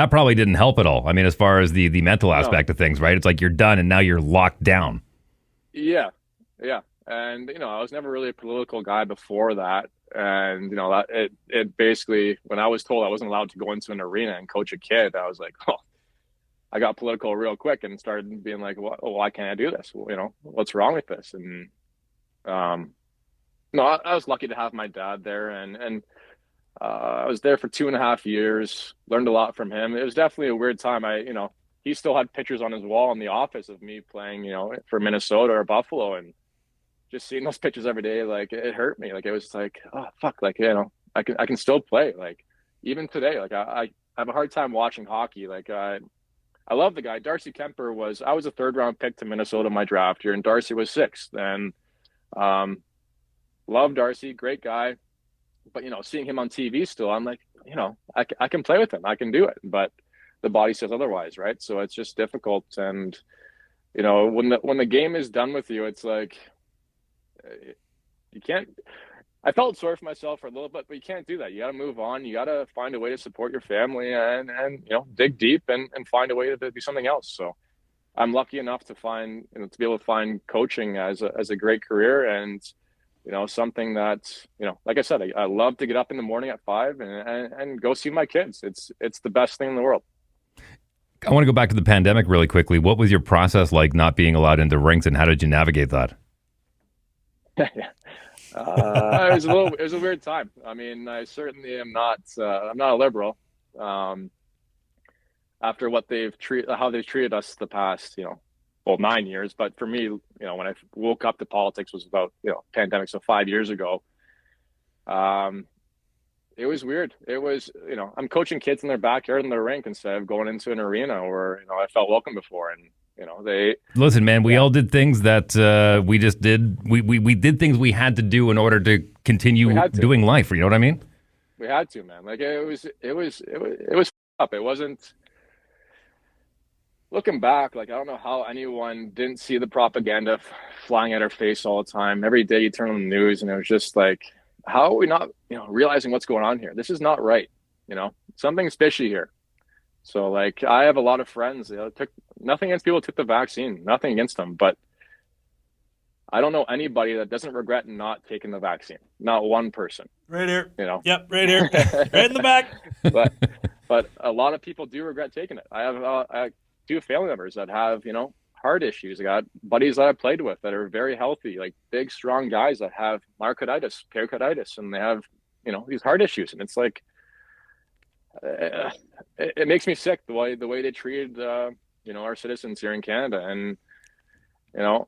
That probably didn't help at all. I mean, as far as the mental No. aspect of things, right? It's like you're done and now you're locked down. Yeah. Yeah. And, I was never really a political guy before that. And, that it basically, when I was told I wasn't allowed to go into an arena and coach a kid, I was like, oh, I got political real quick and started being like, well, why can't I do this? Well, what's wrong with this? And, um, no, I was lucky to have my dad there, and I was there for 2.5 years. Learned a lot from him. It was definitely a weird time. He still had pictures on his wall in the office of me playing, for Minnesota or Buffalo, and just seeing those pictures every day, like it hurt me. Like it was like, oh fuck, like I can still play. Like even today, like I have a hard time watching hockey. Like I love the guy. Darcy Kemper I was a third round pick to Minnesota my draft year, and Darcy was sixth. And um, love Darcy, great guy. But seeing him on TV still, I'm like, I can play with him. I can do it. But the body says otherwise, right? So it's just difficult. And when the game is done with you, it's like you can't. I felt sorry for myself for a little bit, but you can't do that. You got to move on. You got to find a way to support your family and dig deep and find a way to do something else. So I'm lucky enough to find to be able to find coaching as a great career, and something that like I said, I love to get up in the morning at 5 and go see my kids. It's the best thing in the world. I want to go back to the pandemic really quickly. What was your process like not being allowed into rinks, and how did you navigate that? It was a weird time. I mean, I certainly am not. I'm not a liberal. Um, After how they've treated us the past, 9 years. But for me, when I woke up to politics was about pandemic, so 5 years ago. It was weird. It was I'm coaching kids in their backyard in their rink instead of going into an arena where I felt welcome before, and they Listen, man, we yeah all did things that we just did. We did things we had to do in order to we continue had to. doing life. You know what I mean? We had to, man. Like it was up. It wasn't. Looking back, like I don't know how anyone didn't see the propaganda flying at our face all the time. Every day you turn on the news, and it was just like, how are we not, realizing what's going on here? This is not right. Something's fishy here. So, like, I have a lot of friends. Took nothing against people who took the vaccine, nothing against them, but I don't know anybody that doesn't regret not taking the vaccine. Not one person. Right here. You know, Yep, right here. Right in the back. but a lot of people do regret taking it. I have two family members that have heart issues. I got buddies that I played with that are very healthy, like big, strong guys that have myocarditis, pericarditis, and they have these heart issues. And it's like it makes me sick the way they treated our citizens here in Canada. And you know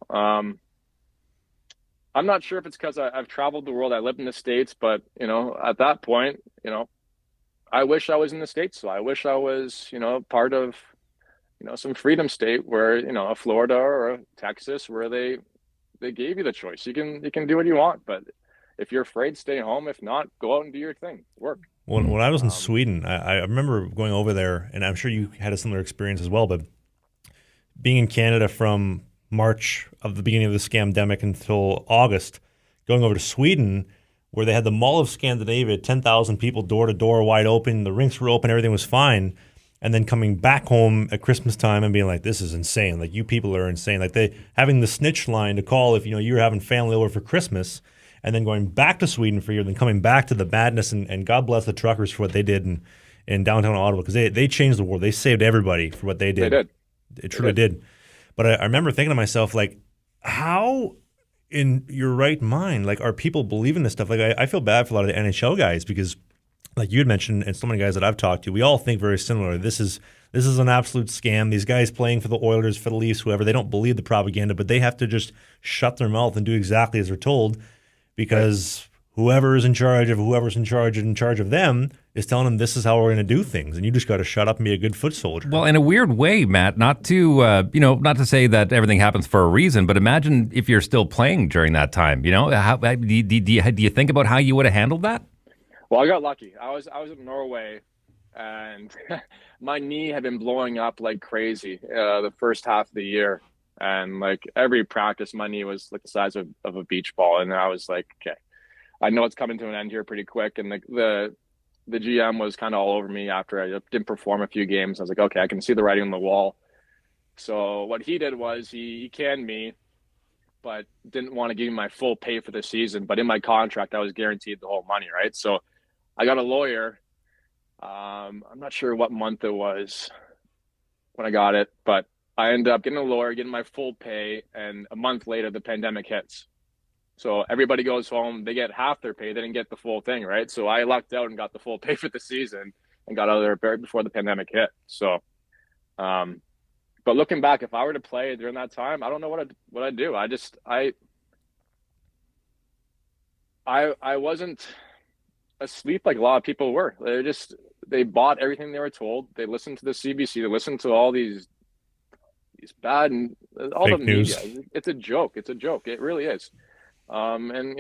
I'm not sure if it's because I've traveled the world. I lived in the States, but at that point, I wish I was in the States. So I wish I was, part of, some freedom state where, a Florida or a Texas where they gave you the choice. You can do what you want, but if you're afraid, stay home. If not, go out and do your thing, work. When I was in Sweden, I remember going over there, and I'm sure you had a similar experience as well, but being in Canada from March of the beginning of the scamdemic until August, going over to Sweden, where they had the Mall of Scandinavia, 10,000 people door to door, wide open, the rinks were open, everything was fine, and then coming back home at Christmas time and being like, this is insane. Like, you people are insane. Like, they having the snitch line to call if you were having family over for Christmas, and then going back to Sweden for a year, then coming back to the madness, and God bless the truckers for what they did in downtown Ottawa, because they changed the world. They saved everybody for what they did. They did. It truly did. But I remember thinking to myself, like, how in your right mind, like, are people believing this stuff? Like, I feel bad for a lot of the NHL guys because, like you had mentioned, and so many guys that I've talked to, we all think very similar. This is an absolute scam. These guys playing for the Oilers, for the Leafs, whoever, they don't believe the propaganda, but they have to just shut their mouth and do exactly as they're told because whoever is in charge of whoever's in charge of them is telling them this is how we're going to do things, and you just got to shut up and be a good foot soldier. Well, in a weird way, Matt, not to not to say that everything happens for a reason, but imagine if you're still playing during that time. How do you think about how you would have handled that? Well, I got lucky. I was in Norway, and my knee had been blowing up like crazy the first half of the year, and like every practice, my knee was like the size of a beach ball, and I was like, okay, I know it's coming to an end here pretty quick. And the the GM was kind of all over me after I didn't perform a few games. I was like, okay, I can see the writing on the wall. So what he did was he canned me, but didn't want to give me my full pay for the season. But in my contract, I was guaranteed the whole money, right? So I got a lawyer. I'm not sure what month it was when I got it, but I ended up getting a lawyer, getting my full pay, and a month later, the pandemic hits. So everybody goes home, they get half their pay, they didn't get the full thing, right? So I lucked out and got the full pay for the season and got out of there right before the pandemic hit. So, but looking back, if I were to play during that time, I don't know what I'd do. I wasn't asleep like a lot of people were. They bought everything they were told. They listened to the CBC. They listened to all these bad and all Fake the news. media. It's a joke. It's a joke. It really is. And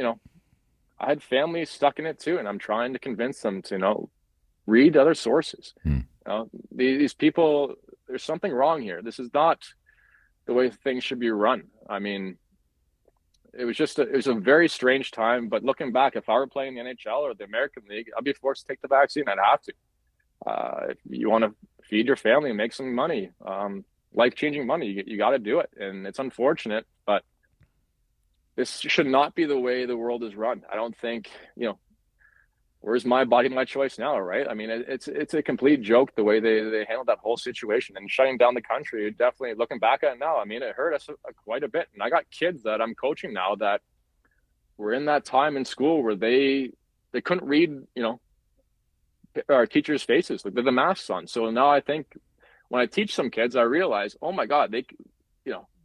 I had family stuck in it too, and I'm trying to convince them to read other sources. These people, there's something wrong here. This is not the way things should be run. I mean, it was a very strange time. But looking back, if I were playing the NHL or the American League, I'd be forced to take the vaccine. I'd have to. If you want to feed your family and make some money, life-changing money, you got to do it. And it's unfortunate, but this should not be the way the world is run. I don't think, where's my body, my choice now, right? I mean, it's a complete joke the way they handled that whole situation and shutting down the country. Definitely, looking back at it now, I mean, it hurt us quite a bit. And I got kids that I'm coaching now that were in that time in school where they couldn't read, our teachers' faces with the masks on. So now I think when I teach some kids, I realize, oh my God,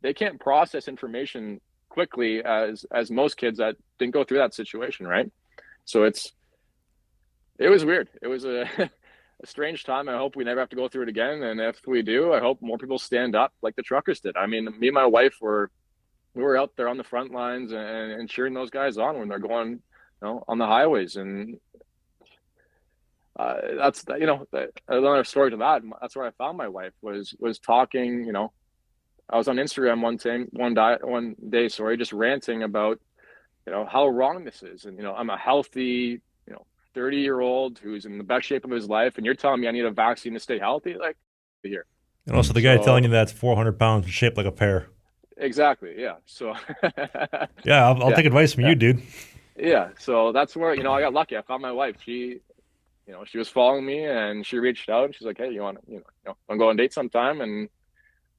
they can't process information quickly as most kids that didn't go through that situation, right? So it was weird. It was a strange time. I hope we never have to go through it again. And if we do, I hope more people stand up like the truckers did. I mean, me and my wife we were out there on the front lines and cheering those guys on when they're going, on the highways. And that's another story to that. That's where I found my wife was talking. I was on Instagram one day, just ranting about how wrong this is, and I'm a healthy 30-year-old who's in the best shape of his life, and you're telling me I need a vaccine to stay healthy, like here. And also the guy telling you that's 400 pounds and shaped like a pear. Exactly. Yeah. So. Yeah, I'll take advice from you, dude. Yeah. So that's where I got lucky. I found my wife. She was following me, and she reached out. And she's like, "Hey, you want to go on a date sometime?" And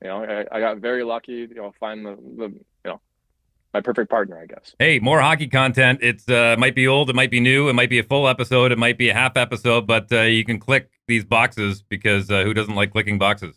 I got very lucky. Find the my perfect partner, I guess. Hey, more hockey content. It's might be old, it might be new, it might be a full episode, it might be a half episode, but you can click these boxes because who doesn't like clicking boxes?